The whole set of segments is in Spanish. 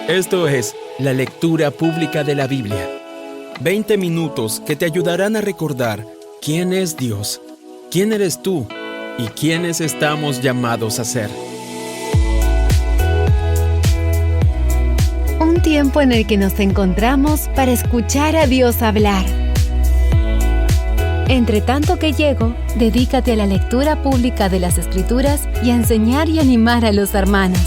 Esto es la lectura pública de la Biblia. 20 minutos que te ayudarán a recordar quién es Dios, quién eres tú y quiénes estamos llamados a ser. Un tiempo en el que nos encontramos para escuchar a Dios hablar. Entre tanto que llego, dedícate a la lectura pública de las Escrituras y a enseñar y animar a los hermanos.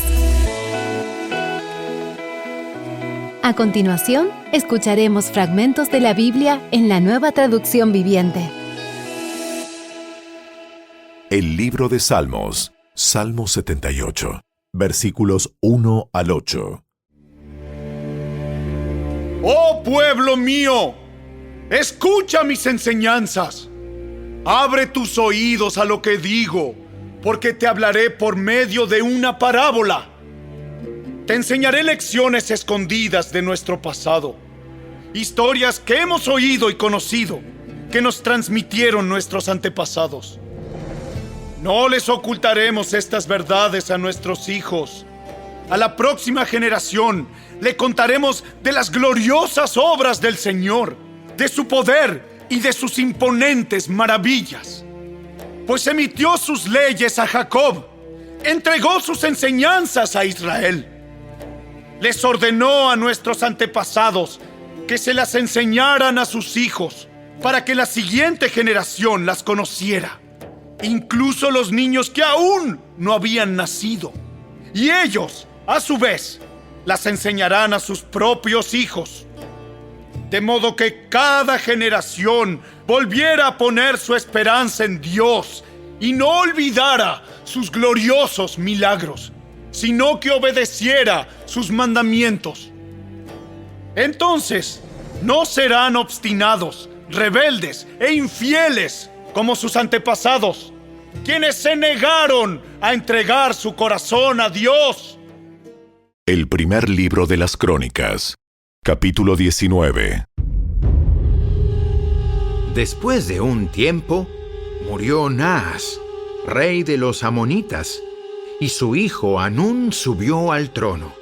A continuación, escucharemos fragmentos de la Biblia en la Nueva Traducción Viviente. El libro de Salmos, Salmo 78, versículos 1 al 8. ¡Oh pueblo mío! Escucha mis enseñanzas. Abre tus oídos a lo que digo, porque te hablaré por medio de una parábola. Te enseñaré lecciones escondidas de nuestro pasado, historias que hemos oído y conocido, que nos transmitieron nuestros antepasados. No les ocultaremos estas verdades a nuestros hijos. A la próxima generación le contaremos de las gloriosas obras del Señor, de su poder y de sus imponentes maravillas. Pues emitió sus leyes a Jacob, entregó sus enseñanzas a Israel. Les ordenó a nuestros antepasados que se las enseñaran a sus hijos, para que la siguiente generación las conociera, incluso los niños que aún no habían nacido. Y ellos, a su vez, las enseñarán a sus propios hijos, de modo que cada generación volviera a poner su esperanza en Dios y no olvidara sus gloriosos milagros, sino que obedeciera sus mandamientos. Entonces, no serán obstinados, rebeldes e infieles como sus antepasados, quienes se negaron a entregar su corazón a Dios. El primer libro de las Crónicas, capítulo 19. Después de un tiempo, murió Naas, rey de los amonitas, y su hijo Hanún subió al trono.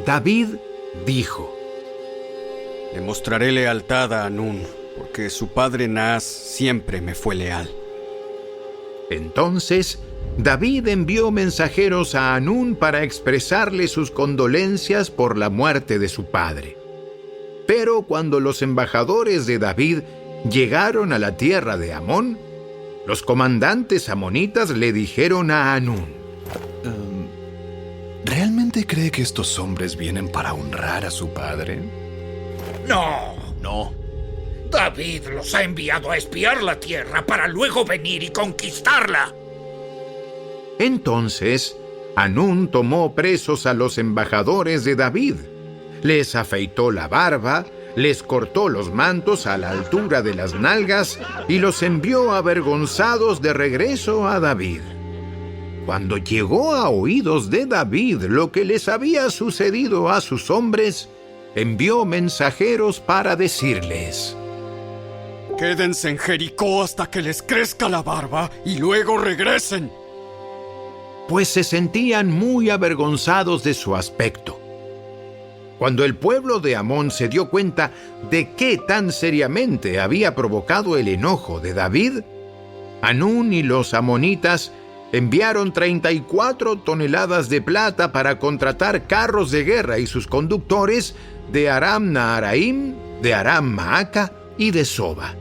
David dijo: Le mostraré lealtad a Hanún, porque su padre Naas siempre me fue leal. Entonces, David envió mensajeros a Hanún para expresarle sus condolencias por la muerte de su padre. Pero cuando los embajadores de David llegaron a la tierra de Amón, los comandantes amonitas le dijeron a Hanún: ¿Realmente cree que estos hombres vienen para honrar a su padre? No. David los ha enviado a espiar la tierra para luego venir y conquistarla. Entonces, Hanún tomó presos a los embajadores de David, les afeitó la barba, les cortó los mantos a la altura de las nalgas y los envió avergonzados de regreso a David. Cuando llegó a oídos de David lo que les había sucedido a sus hombres, envió mensajeros para decirles: Quédense en Jericó hasta que les crezca la barba y luego regresen. Pues se sentían muy avergonzados de su aspecto. Cuando el pueblo de Amón se dio cuenta de qué tan seriamente había provocado el enojo de David, Hanún y los amonitas enviaron 34 toneladas de plata para contratar carros de guerra y sus conductores de Aram Naharaim, de Aram Maaca y de Soba.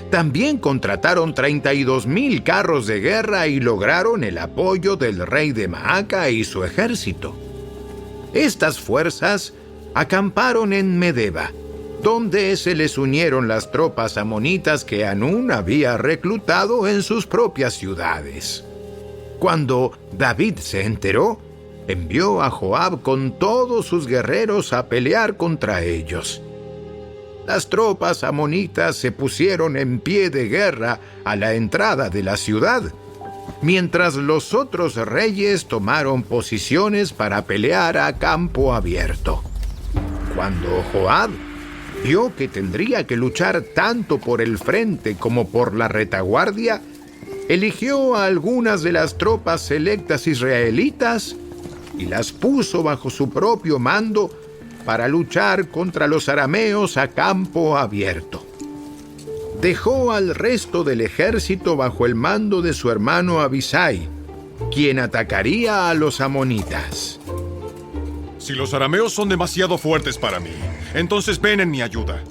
También contrataron 32,000 carros de guerra y lograron el apoyo del rey de Maaca y su ejército. Estas fuerzas acamparon en Medeba, donde se les unieron las tropas amonitas que Hanún había reclutado en sus propias ciudades. Cuando David se enteró, envió a Joab con todos sus guerreros a pelear contra ellos. Las tropas amonitas se pusieron en pie de guerra a la entrada de la ciudad, mientras los otros reyes tomaron posiciones para pelear a campo abierto. Cuando Joab vio que tendría que luchar tanto por el frente como por la retaguardia, eligió a algunas de las tropas selectas israelitas y las puso bajo su propio mando para luchar contra los arameos a campo abierto. Dejó al resto del ejército bajo el mando de su hermano Abisai, quien atacaría a los amonitas. Si los arameos son demasiado fuertes para mí, entonces ven en mi ayuda.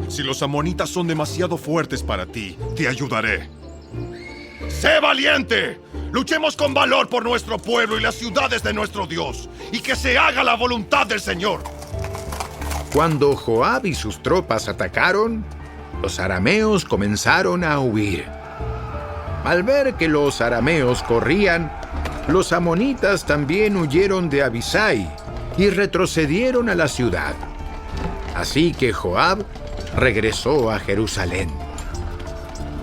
Si los amonitas son demasiado fuertes para ti, te ayudaré. ¡Sé valiente! Luchemos con valor por nuestro pueblo y las ciudades de nuestro Dios, y que se haga la voluntad del Señor. Cuando Joab y sus tropas atacaron, los arameos comenzaron a huir. Al ver que los arameos corrían, los amonitas también huyeron de Abisai y retrocedieron a la ciudad. Así que Joab regresó a Jerusalén.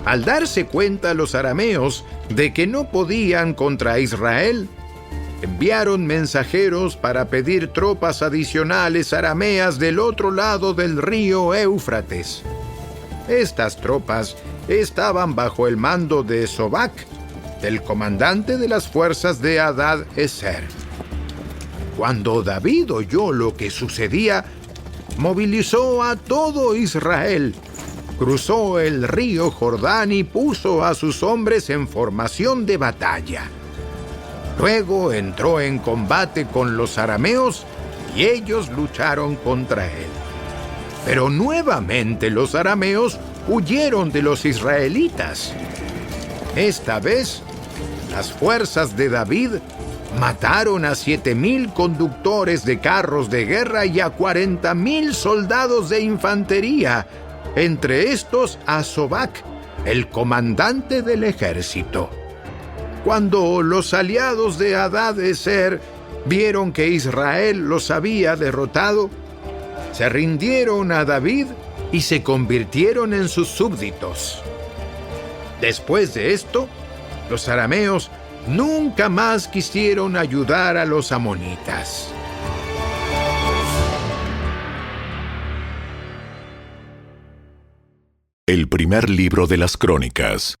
Al darse cuenta los arameos de que no podían contra Israel, enviaron mensajeros para pedir tropas adicionales arameas del otro lado del río Éufrates. Estas tropas estaban bajo el mando de Sobac, el comandante de las fuerzas de Hadad-Ezer. Cuando David oyó lo que sucedía, movilizó a todo Israel, cruzó el río Jordán y puso a sus hombres en formación de batalla. Luego entró en combate con los arameos y ellos lucharon contra él. Pero nuevamente los arameos huyeron de los israelitas. Esta vez, las fuerzas de David mataron a 7,000 conductores de carros de guerra y a 40,000 soldados de infantería, entre estos a Sobac, el comandante del ejército. Cuando los aliados de Hadad-Ezer vieron que Israel los había derrotado, se rindieron a David y se convirtieron en sus súbditos. Después de esto, los arameos nunca más quisieron ayudar a los amonitas. El primer libro de las Crónicas,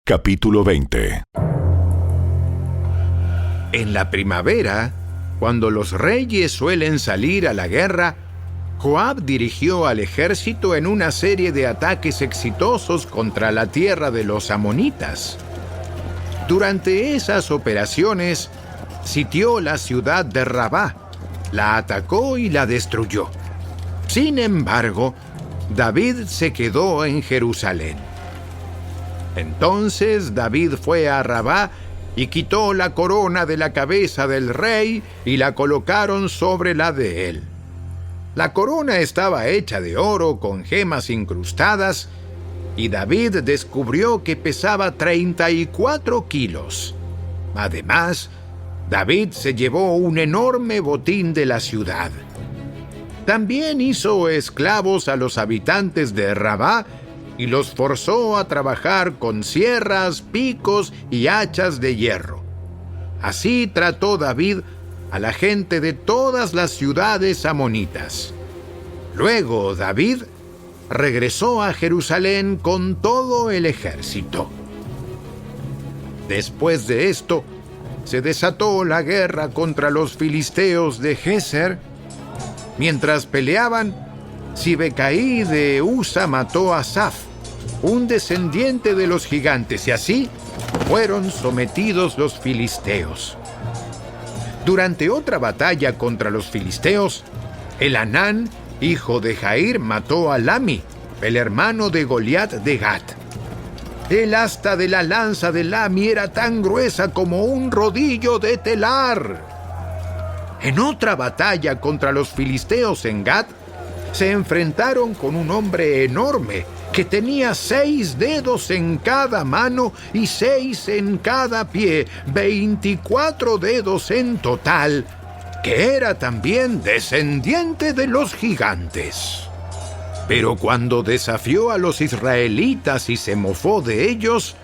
capítulo 20. En la primavera, cuando los reyes suelen salir a la guerra, Joab dirigió al ejército en una serie de ataques exitosos contra la tierra de los amonitas. Durante esas operaciones, sitió la ciudad de Rabá, la atacó y la destruyó. Sin embargo, David se quedó en Jerusalén. Entonces David fue a Rabá y quitó la corona de la cabeza del rey y la colocaron sobre la de él. La corona estaba hecha de oro con gemas incrustadas y David descubrió que pesaba 34 kilos. Además, David se llevó un enorme botín de la ciudad. También hizo esclavos a los habitantes de Rabá y los forzó a trabajar con sierras, picos y hachas de hierro. Así trató David a la gente de todas las ciudades amonitas. Luego David regresó a Jerusalén con todo el ejército. Después de esto, se desató la guerra contra los filisteos de Geser. Mientras peleaban, Sibecaí de Usa mató a Saf, un descendiente de los gigantes, y así fueron sometidos los filisteos. Durante otra batalla contra los filisteos, Elhanán, hijo de Jair, mató a Lami, el hermano de Goliat de Gat. El asta de la lanza de Lami era tan gruesa como un rodillo de telar. En otra batalla contra los filisteos en Gat, se enfrentaron con un hombre enorme que tenía 6 dedos en cada mano y 6 en cada pie, 24 dedos en total, que era también descendiente de los gigantes. Pero cuando desafió a los israelitas y se mofó de ellos,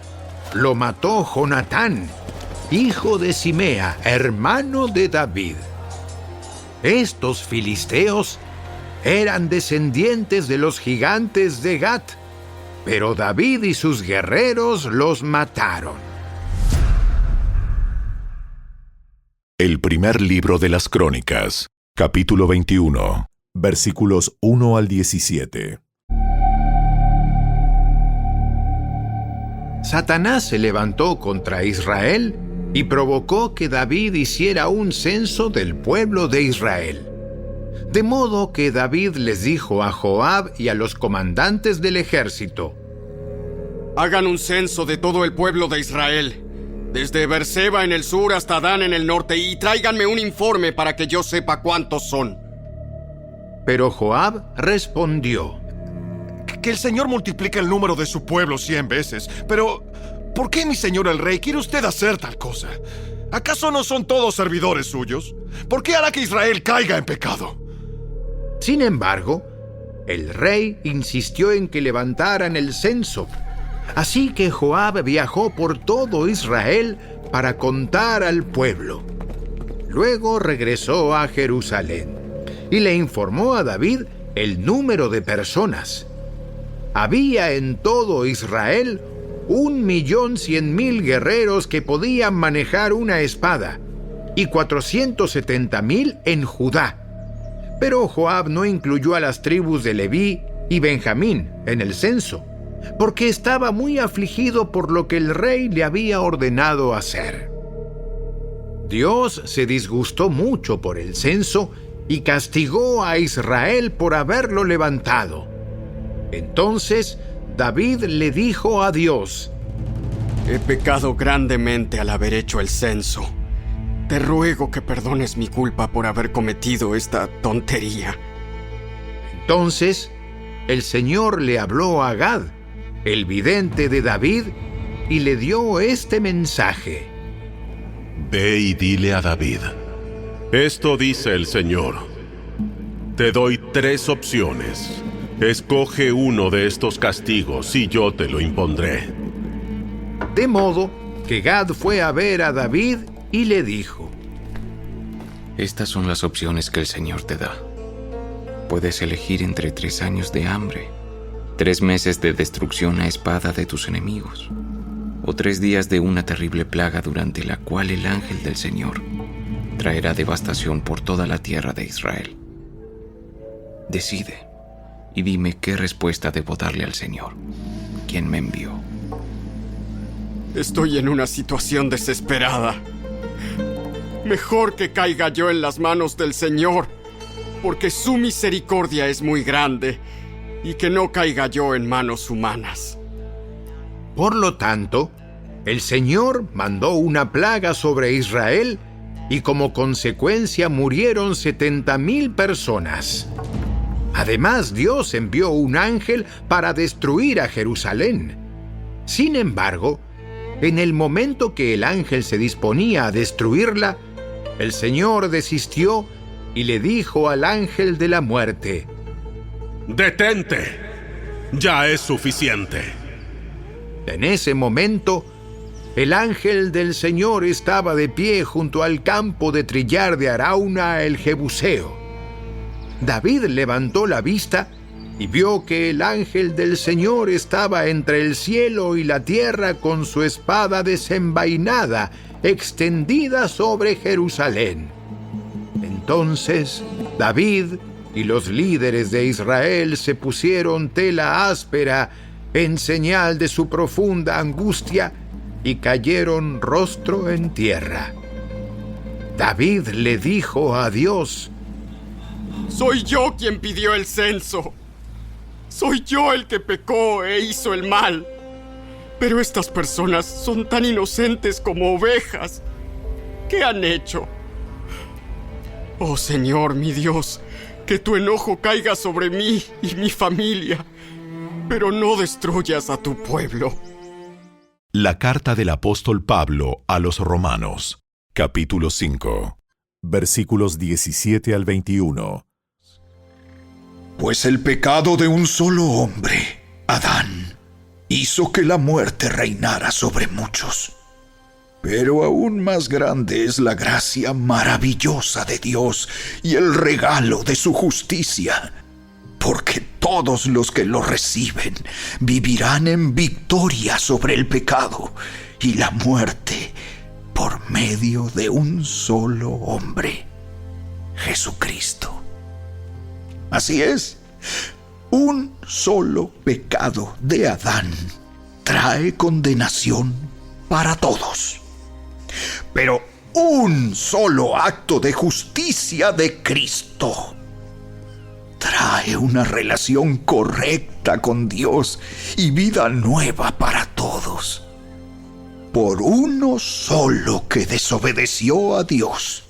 lo mató Jonatán, hijo de Simea, hermano de David. Estos filisteos eran descendientes de los gigantes de Gat, pero David y sus guerreros los mataron. El primer libro de las Crónicas, capítulo 21, versículos 1 al 17. Satanás se levantó contra Israel y provocó que David hiciera un censo del pueblo de Israel. De modo que David les dijo a Joab y a los comandantes del ejército: Hagan un censo de todo el pueblo de Israel, desde Beerseba en el sur hasta Dan en el norte, y tráiganme un informe para que yo sepa cuántos son. Pero Joab respondió: Que el Señor multiplique el número de su pueblo 100 veces. Pero, ¿por qué, mi señor el rey, quiere usted hacer tal cosa? ¿Acaso no son todos servidores suyos? ¿Por qué hará que Israel caiga en pecado? Sin embargo, el rey insistió en que levantaran el censo. Así que Joab viajó por todo Israel para contar al pueblo. Luego regresó a Jerusalén y le informó a David el número de personas. Había en todo Israel 1.100.000 guerreros que podían manejar una espada, y 470.000 en Judá. Pero Joab no incluyó a las tribus de Leví y Benjamín en el censo, porque estaba muy afligido por lo que el rey le había ordenado hacer. Dios se disgustó mucho por el censo y castigó a Israel por haberlo levantado. Entonces David le dijo a Dios: He pecado grandemente al haber hecho el censo. Te ruego que perdones mi culpa por haber cometido esta tontería. Entonces el Señor le habló a Gad, el vidente de David, y le dio este mensaje: Ve y dile a David: Esto dice el Señor. Te doy 3 opciones. Escoge uno de estos castigos y yo te lo impondré. De modo que Gad fue a ver a David y le dijo: Estas son las opciones que el Señor te da. Puedes elegir entre 3 años de hambre, 3 meses de destrucción a espada de tus enemigos, o 3 días de una terrible plaga durante la cual el ángel del Señor traerá devastación por toda la tierra de Israel. Decide y dime qué respuesta debo darle al Señor, quien me envió. Estoy en una situación desesperada. Mejor que caiga yo en las manos del Señor, porque su misericordia es muy grande, y que no caiga yo en manos humanas. Por lo tanto, el Señor mandó una plaga sobre Israel, y como consecuencia murieron 70.000 personas. Además, Dios envió un ángel para destruir a Jerusalén. Sin embargo, en el momento que el ángel se disponía a destruirla, el Señor desistió y le dijo al ángel de la muerte: ¡Detente! Ya es suficiente. En ese momento, el ángel del Señor estaba de pie junto al campo de trillar de Arauna el Jebuseo. David levantó la vista y vio que el ángel del Señor estaba entre el cielo y la tierra con su espada desenvainada, extendida sobre Jerusalén. Entonces David y los líderes de Israel se pusieron tela áspera en señal de su profunda angustia y cayeron rostro en tierra. David le dijo a Dios: Soy yo quien pidió el censo. Soy yo el que pecó e hizo el mal. Pero estas personas son tan inocentes como ovejas. ¿Qué han hecho? Oh Señor, mi Dios, que tu enojo caiga sobre mí y mi familia, pero no destruyas a tu pueblo. La carta del apóstol Pablo a los Romanos, capítulo 5, versículos 17 al 21. Pues el pecado de un solo hombre, Adán, hizo que la muerte reinara sobre muchos. Pero aún más grande es la gracia maravillosa de Dios y el regalo de su justicia, porque todos los que lo reciben vivirán en victoria sobre el pecado y la muerte por medio de un solo hombre, Jesucristo. Así es, un solo pecado de Adán trae condenación para todos. Pero un solo acto de justicia de Cristo trae una relación correcta con Dios y vida nueva para todos. Por uno solo que desobedeció a Dios,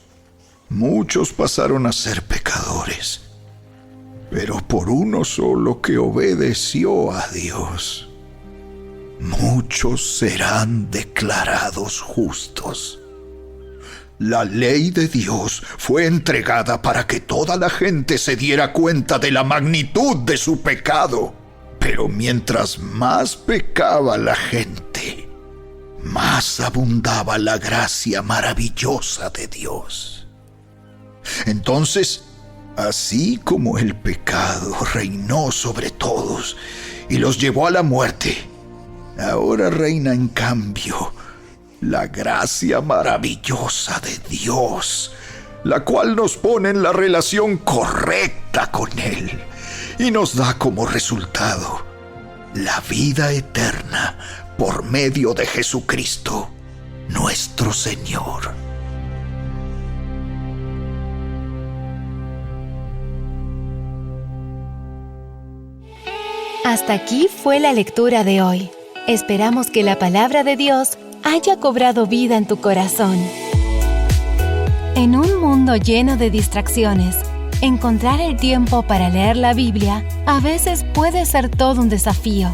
muchos pasaron a ser pecadores. Pero por uno solo que obedeció a Dios, muchos serán declarados justos. La ley de Dios fue entregada para que toda la gente se diera cuenta de la magnitud de su pecado. Pero mientras más pecaba la gente, más abundaba la gracia maravillosa de Dios. Entonces, así como el pecado reinó sobre todos y los llevó a la muerte, ahora reina en cambio la gracia maravillosa de Dios, la cual nos pone en la relación correcta con Él y nos da como resultado la vida eterna por medio de Jesucristo, nuestro Señor. Hasta aquí fue la lectura de hoy. Esperamos que la palabra de Dios haya cobrado vida en tu corazón. En un mundo lleno de distracciones, encontrar el tiempo para leer la Biblia a veces puede ser todo un desafío.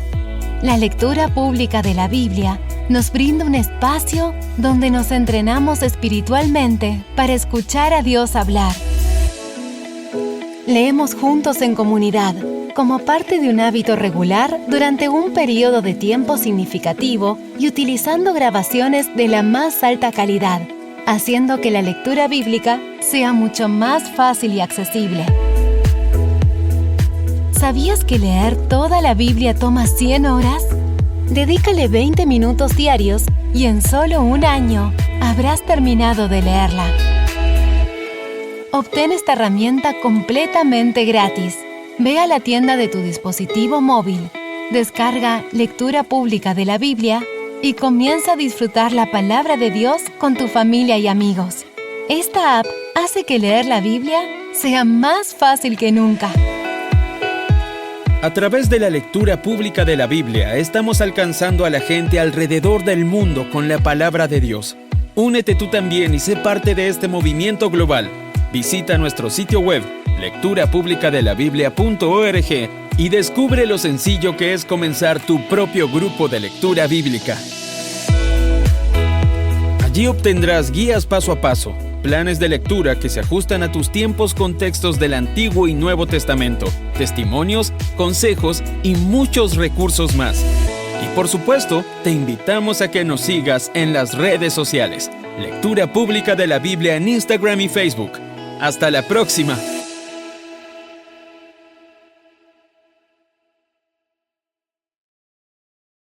La lectura pública de la Biblia nos brinda un espacio donde nos entrenamos espiritualmente para escuchar a Dios hablar. Leemos juntos en comunidad, como parte de un hábito regular durante un periodo de tiempo significativo y utilizando grabaciones de la más alta calidad, haciendo que la lectura bíblica sea mucho más fácil y accesible. ¿Sabías que leer toda la Biblia toma 100 horas? Dedícale 20 minutos diarios y en solo un año habrás terminado de leerla. Obtén esta herramienta completamente gratis. Ve a la tienda de tu dispositivo móvil, descarga Lectura Pública de la Biblia y comienza a disfrutar la palabra de Dios con tu familia y amigos. Esta app hace que leer la Biblia sea más fácil que nunca. A través de la lectura pública de la Biblia, estamos alcanzando a la gente alrededor del mundo con la palabra de Dios. Únete tú también y sé parte de este movimiento global. Visita nuestro sitio web, lecturapublicadelabiblia.org, y descubre lo sencillo que es comenzar tu propio grupo de lectura bíblica. Allí obtendrás guías paso a paso, planes de lectura que se ajustan a tus tiempos con textos del Antiguo y Nuevo Testamento, testimonios, consejos y muchos recursos más. Y por supuesto, te invitamos a que nos sigas en las redes sociales. Lectura Pública de la Biblia en Instagram y Facebook. ¡Hasta la próxima!